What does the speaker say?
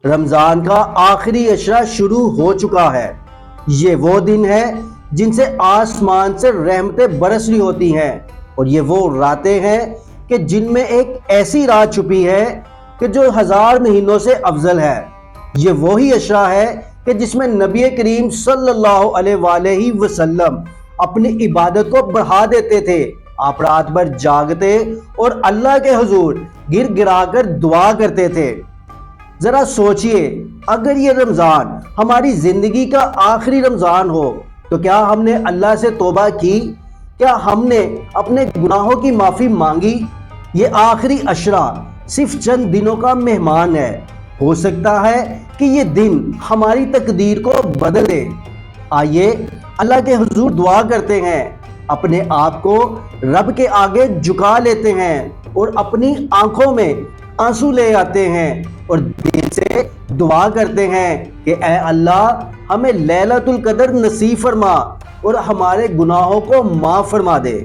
رمضان کا آخری عشرہ شروع ہو چکا ہے۔ یہ وہ دن ہے جن سے آسمان سے رحمتیں برس رہی ہوتی ہیں، اور یہ وہ راتیں ہیں کہ جن میں ایک ایسی رات چھپی ہے کہ جو 1000 مہینوں سے افضل ہے۔ یہ وہی عشرہ ہے کہ جس میں نبی کریم صلی اللہ علیہ وآلہ وسلم اپنی عبادت کو بڑھا دیتے تھے۔ آپ رات بھر جاگتے اور اللہ کے حضور گر گرا کر دعا کرتے تھے۔ ذرا سوچئے، اگر یہ رمضان ہماری زندگی کا آخری رمضان ہو تو کیا ہم نے اللہ سے توبہ کی؟ کیا ہم نے اپنے گناہوں کی معافی مانگی؟ یہ آخری عشرہ صرف چند دنوں کا مہمان ہے، ہو سکتا ہے کہ یہ دن ہماری تقدیر کو بدل دے۔ آئیے اللہ کے حضور دعا کرتے ہیں، اپنے آپ کو رب کے آگے جھکا لیتے ہیں اور اپنی آنکھوں میں آنسو لے آتے ہیں اور دل سے دعا کرتے ہیں کہ اے اللہ ہمیں لیلۃ القدر نصیب فرما اور ہمارے گناہوں کو معاف فرما دے۔